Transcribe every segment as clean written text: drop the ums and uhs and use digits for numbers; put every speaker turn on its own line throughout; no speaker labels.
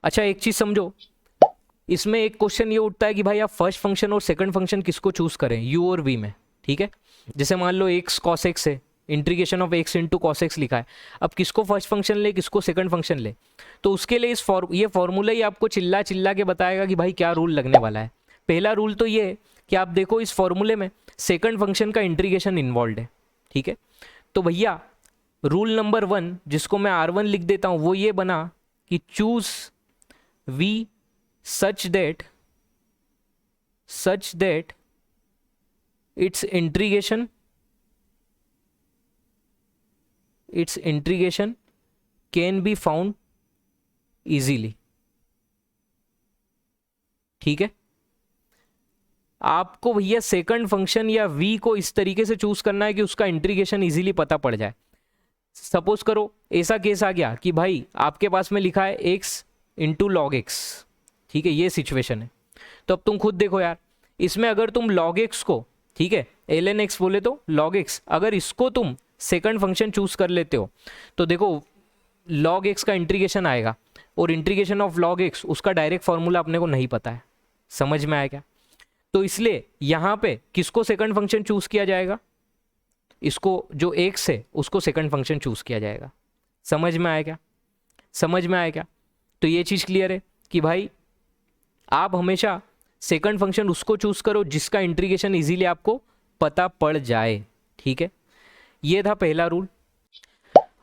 अच्छा एक चीज समझो, इसमें एक क्वेश्चन ये उठता है कि भाई आप फर्स्ट फंक्शन और सेकंड फंक्शन किसको चूज करें, यू और वी में, ठीक है। जैसे मान लो एक्स कॉस एक्स है, integration of x into cos x लिखा है, अब किसको फर्स्ट फंक्शन ले किसको सेकंड फंक्शन ले, तो उसके लिए ये फॉर्मूला ही आपको चिल्ला चिल्ला के बताएगा कि भाई क्या रूल लगने वाला है। पहला रूल तो ये है कि आप देखो इस फॉर्मूले में सेकंड फंक्शन का इंटीग्रेशन इन्वॉल्व है, ठीक है। तो भैया रूल नंबर 1 जिसको मैं R1 लिख देता हूं वो ये बना कि choose V such that its integration can be found easily, ठीक है। आपको भैया सेकंड फंक्शन या v को इस तरीके से चूज करना है कि उसका इंटीग्रेशन इजीली पता पड़ जाए। सपोज करो ऐसा केस आ गया कि भाई आपके पास में लिखा है x इंटू लॉग एक्स, ठीक है, ये सिचुएशन है। तो अब तुम खुद देखो यार, इसमें अगर तुम log x को, ठीक है, ln x बोले तो log x, अगर इसको तुम सेकंड फंक्शन चूज कर लेते हो तो देखो log x का इंटीग्रेशन आएगा, और इंटीग्रेशन ऑफ log x उसका डायरेक्ट फॉर्मूला अपने को नहीं पता है। समझ में आया क्या? तो इसलिए यहां पे किसको सेकंड फंक्शन चूज किया जाएगा, इसको जो x है उसको सेकंड फंक्शन चूज किया जाएगा। समझ में आया क्या? समझ में आया क्या? तो ये चीज क्लियर है कि भाई आप हमेशा सेकंड फंक्शन उसको चूज करो जिसका इंटीग्रेशन इजीली आपको पता पड़ जाए, ठीक है। ये था पहला रूल।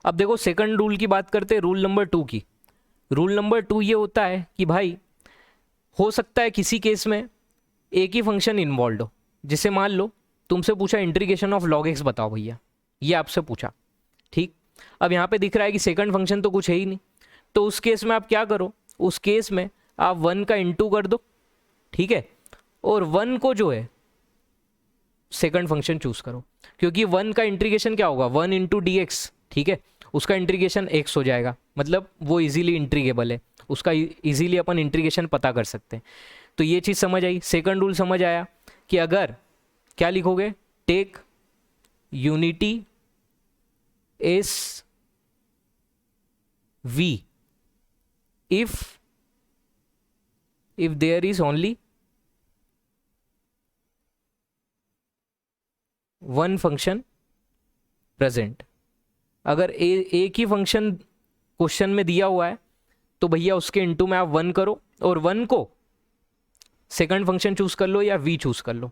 अब देखो सेकंड रूल की बात करते हैं, रूल नंबर 2 की। रूल नंबर 2 ये होता है कि भाई हो सकता है किसी केस में एक ही फंक्शन इन्वॉल्व हो, जिसे मान लो तुमसे पूछा इंटीग्रेशन ऑफ log x बताओ भैया, ये आपसे पूछा, ठीक। अब यहाँ पे दिख रहा है कि सेकंड फंक्शन तो कुछ है ही नहीं, तो उस केस में आप क्या करो, उस केस में आप 1 का इंटू कर दो, ठीक है, और 1 को जो है सेकंड फंक्शन चूज करो, क्योंकि 1 का इंटीग्रेशन क्या होगा 1 इंटू डी एक्स, ठीक है, उसका इंटीग्रेशन x हो जाएगा, मतलब वो इजीली इंटीग्रेबल है, उसका इजीली अपन इंटीग्रेशन पता कर सकते हैं। तो ये चीज़ समझ आई, सेकंड रूल समझ आया कि अगर क्या लिखोगे, take unity as v if there is only one function present। अगर एक ही फंक्शन क्वेश्चन में दिया हुआ है तो भैया उसके इनटू में आप 1 करो, और 1 को सेकंड फंक्शन चूज कर लो या v चूज कर लो।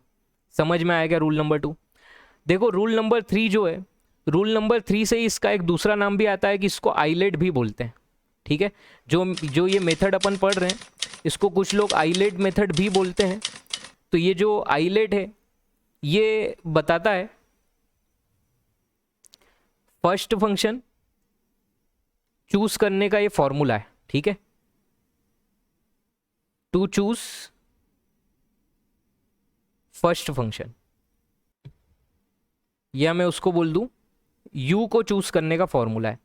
समझ में आएगा रूल नंबर 2? देखो रूल नंबर 3 जो है, रूल नंबर 3 से इसका एक दूसरा नाम भी आता है कि इसको आइलेट भी बोलते हैं, ठीक है। जो ये मेथड अपन पढ़ रहे हैं इसको कुछ लोग आइलेट मेथड भी बोलते हैं। तो ये जो आइलेट है ये बताता है फर्स्ट फंक्शन चूज करने का ये फॉर्मूला है, ठीक है, टू चूज फर्स्ट फंक्शन, या मैं उसको बोल दूं u को चूज करने का फॉर्मूला है।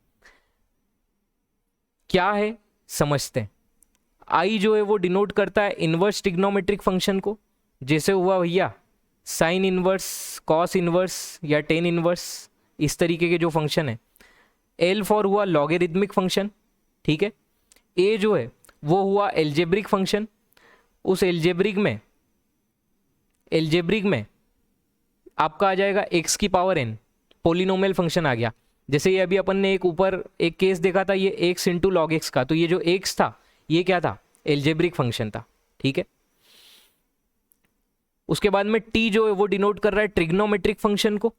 क्या है समझते हैं। i जो है वो डिनोट करता है इनवर्स ट्रिग्नोमेट्रिक फंक्शन को, जैसे हुआ भैया साइन इनवर्स, कॉस इनवर्स या टेन इनवर्स, इस तरीके के जो फंक्शन है। l फॉर हुआ लॉगरिथमिक फंक्शन, ठीक है। a जो है वो हुआ एल्जेब्रिक फंक्शन, उस एल्जेब्रिक में आपका आ जाएगा x की पावर n, पोलिनोमियल फंक्शन आ गया। जैसे ये अभी अपन ने एक ऊपर एक केस देखा था, ये x इंटू लॉग एक्स का, तो ये जो x था ये क्या था, एल्जेब्रिक फंक्शन था, ठीक है। उसके बाद में t जो है वो डिनोट कर रहा है ट्रिग्नोमेट्रिक फंक्शन को,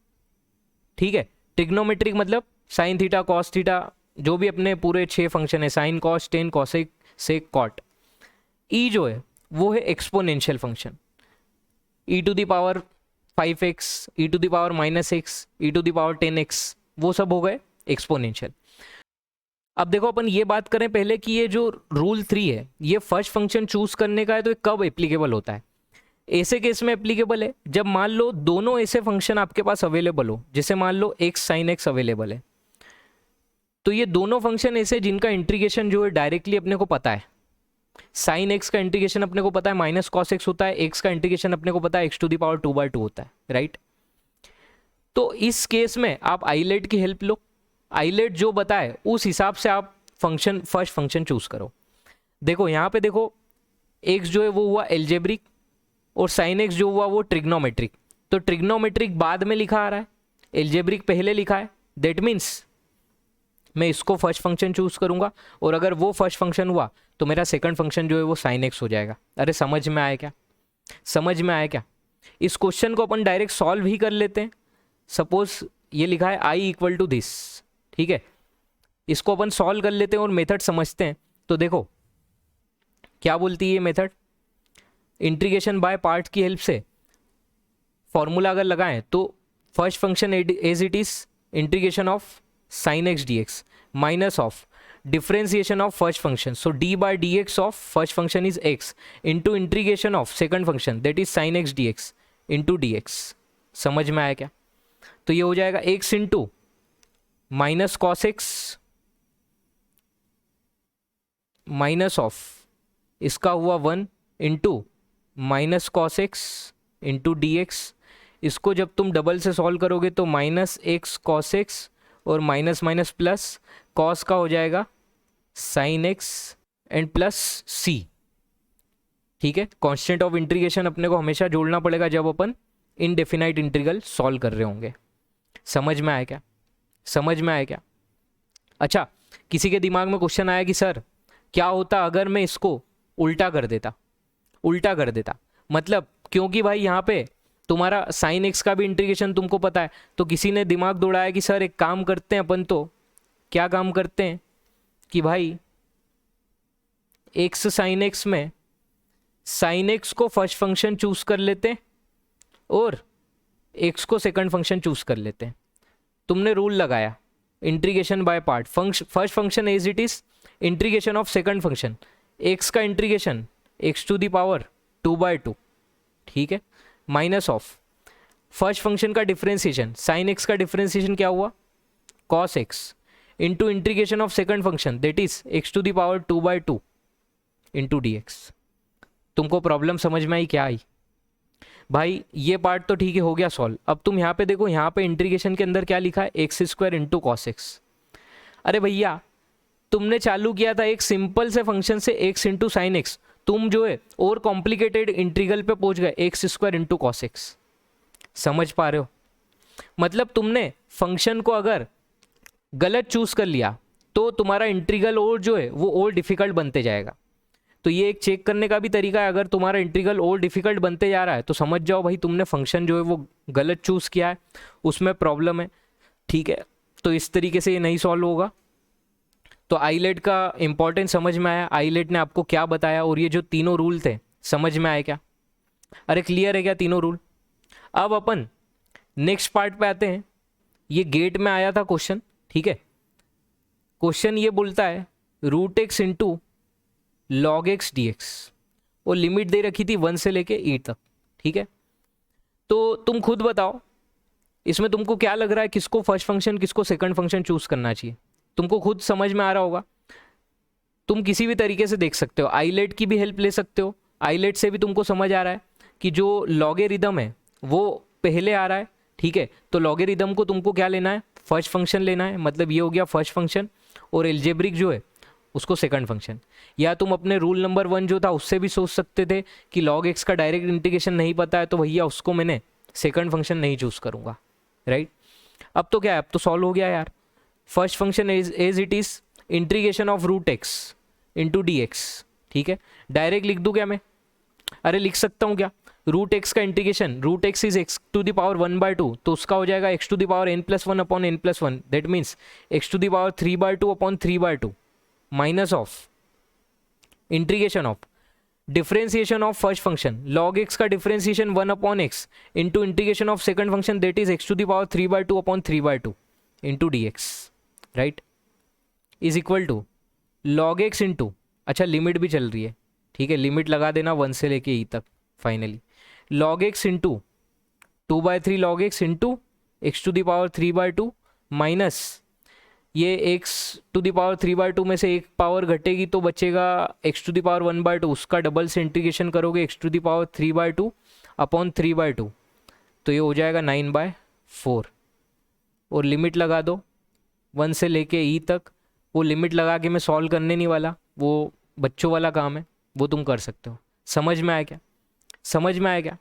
ठीक है। ट्रिग्नोमेट्रिक मतलब साइन थीटा कॉस थीटा, जो भी अपने पूरे 6 फंक्शन है, sine cos tan cosec sec cot. e जो है वो है exponential function, e to the power 5x, e to the power -x, e to the power 10x, वो सब हो गए एक्सपोनेंशियल। अब देखो अपन ये बात करें पहले कि ये जो रूल 3 है ये फर्स्ट फंक्शन चूज करने का है, तो ये कब एप्लीकेबल होता है। ऐसे केस में एप्लीकेबल है जब मान लो दोनों ऐसे फंक्शन आपके पास अवेलेबल हो, जैसे मान लो x साइन x अवेलेबल है, तो ये दोनों फंक्शन ऐसे जिनका इंटीग्रेशन जो है डायरेक्टली अपने को पता है। साइन एक्स का इंटीग्रेशन अपने को पता है माइनस कॉस एक्स होता है, एक्स का इंटीग्रेशन अपने को पता है एक्स टू द पावर 2/2 होता है, राइट। तो इस केस में आप आइलेट की हेल्प लो, आइलेट जो बताए उस हिसाब से आप फंक्शन फर्स्ट फंक्शन चूज करो। देखो यहाँ पे देखो, एक्स जो है वो हुआ एल्जेब्रिक और साइन एक्स जो हुआ वो ट्रिग्नोमेट्रिक। तो ट्रिग्नोमेट्रिक बाद में लिखा आ रहा है, एल्जेब्रिक पहले लिखा है, दैट मीन्स मैं इसको फर्स्ट फंक्शन चूज करूंगा, और अगर वो फर्स्ट फंक्शन हुआ तो मेरा सेकंड फंक्शन जो है वो साइन एक्स हो जाएगा। अरे समझ में आया क्या? समझ में आया क्या? इस क्वेश्चन को अपन डायरेक्ट सॉल्व ही कर लेते हैं। सपोज ये लिखा है आई इक्वल टू दिस, ठीक है, इसको अपन सॉल्व कर लेते हैं और मेथड समझते हैं। तो देखो क्या बोलती है ये मेथड, इंटीग्रेशन बाय पार्ट की हेल्प से फॉर्मूला अगर लगाएं तो first function as it is integration of sine x d x minus of differentiation of first function, so d by d x of first function is x into integration of second function that is sine x d x into d x. समझ में आया क्या? तो ये हो जाएगा x into minus cos x minus of इसका हुआ 1 into minus cos x into d x. इसको जब तुम डबल से सॉल्व करोगे तो माइनस एक्स कॉस एक्स और माइनस माइनस प्लस, कॉस का हो जाएगा साइन एक्स एंड प्लस सी। ठीक है, कांस्टेंट ऑफ इंटीग्रेशन अपने को हमेशा जोड़ना पड़ेगा जब अपन इनडेफिनाइट इंटीग्रल सॉल्व कर रहे होंगे। समझ में आया क्या? समझ में आया क्या? अच्छा, किसी के दिमाग में क्वेश्चन आया कि सर क्या होता अगर मैं इसको उल्टा कर देता? उल्टा कर देता मतलब, क्योंकि भाई यहाँ पे तुम्हारा साइन एक्स का भी इंटीग्रेशन तुमको पता है, तो किसी ने दिमाग दौड़ाया कि सर एक काम करते हैं अपन, तो क्या काम करते हैं कि भाई एक्स साइन एक्स में साइन एक्स को फर्स्ट फंक्शन चूज कर लेते हैं और एक्स को सेकंड फंक्शन चूज कर लेते हैं। तुमने रूल लगाया integration by part, first function as it is integration of second function, x का integration x to the power 2/2, ठीक है, माइनस ऑफ फर्स्ट फंक्शन का डिफरेंशिएशन, साइन एक्स का डिफरेंशिएशन क्या हुआ cos x into integration of second function that is x to the power 2/2 into d x. तुमको problem समझ में आई क्या आई? भाई ये पार्ट तो ठीक है, हो गया सॉल्व। अब तुम यहाँ पे देखो, यहाँ पे इंटीग्रेशन के अंदर क्या लिखा है, x square into cos x. अरे भैया तुमने चालू किया था एक सिंपल से फंक्शन से एक्स इंटू साइन एक्स, तुम जो है और कॉम्प्लिकेटेड इंटीग्रल पे पहुंच गए x square into cos x. समझ पा रहे हो? मतलब तुमने फंक्शन को अगर गलत चूज कर लिया तो तुम्हारा इंटीग्रल और जो है वो और डिफिकल्ट बनते जाएगा। तो ये एक चेक करने का भी तरीका है, अगर तुम्हारा इंटीग्रल और डिफिकल्ट बनते जा रहा है तो समझ जाओ भाई तुमने फंक्शन जो है वो गलत चूज किया है, उसमें प्रॉब्लम है। ठीक है, तो इस तरीके से ये नहीं सॉल्व होगा। तो आईलेट का इंपॉर्टेंस समझ में आया, आईलेट ने आपको क्या बताया, और ये जो तीनों रूल थे समझ में आए क्या? अरे क्लियर है क्या तीनों रूल? अब अपन नेक्स्ट पार्ट पे आते हैं। ये गेट में आया था क्वेश्चन, ठीक है, क्वेश्चन ये बोलता है root x into log x d x, और लिमिट दे रखी थी 1 से लेके 8 तक। ठीक है, तो तुम खुद बताओ इसमें तुमको क्या लग रहा है, किसको फर्स्ट फंक्शन किसको सेकंड फंक्शन चूज करना चाहिए? तुमको खुद समझ में आ रहा होगा। तुम किसी भी तरीके से देख सकते हो, आईलेट की भी हेल्प ले सकते हो, आईलेट से भी तुमको समझ आ रहा है कि जो लॉगरिदम है वो पहले आ रहा है। ठीक है, तो लॉगरिदम को तुमको क्या लेना है, फर्स्ट फंक्शन लेना है, मतलब ये हो गया फर्स्ट फंक्शन, और एल्जेब्रिक जो है उसको सेकंड फंक्शन। या तुम अपने रूल नंबर 1 जो था उससे भी सोच सकते थे कि लॉग एक्स का डायरेक्ट इंटीग्रेशन नहीं पता है तो भैया उसको मैंने सेकंड फंक्शन नहीं चूज करूंगा, राइट। अब तो क्या है, अब तो सॉल्व हो गया यार। First function as it is integration of root x into d x. ठीक है, डायरेक्ट लिख दूं क्या मैं? अरे लिख सकता हूँ क्या, रूट एक्स का integration, root x is x to the power 1/2, तो उसका हो जाएगा x to the power n+1 upon n+1, that means x to the power 3/2 upon 3/2 minus of integration of differentiation of first function, log x का differentiation 1 upon x into integration of second function that is x to the power 3/2 upon 3/2 into d x, right, is equal to log x into, अच्छा limit भी चल रही है, ठीक है, limit लगा देना 1 से लेके ई तक finally, log x into 2/3 log x into x to the power 3/2 minus ये एक्स टू द पावर 3/2 में से एक पावर घटेगी तो बचेगा एक्स टू द पावर 1/2, उसका डबल से इंटीग्रेशन करोगे x to the power 3/2 upon 3/2, तो ये हो जाएगा 9/4, और लिमिट लगा दो 1 से लेके ई तक। वो लिमिट लगा के मैं सॉल्व करने नहीं वाला, वो बच्चों वाला काम है, वो तुम कर सकते हो। समझ में आया क्या? समझ में आया क्या?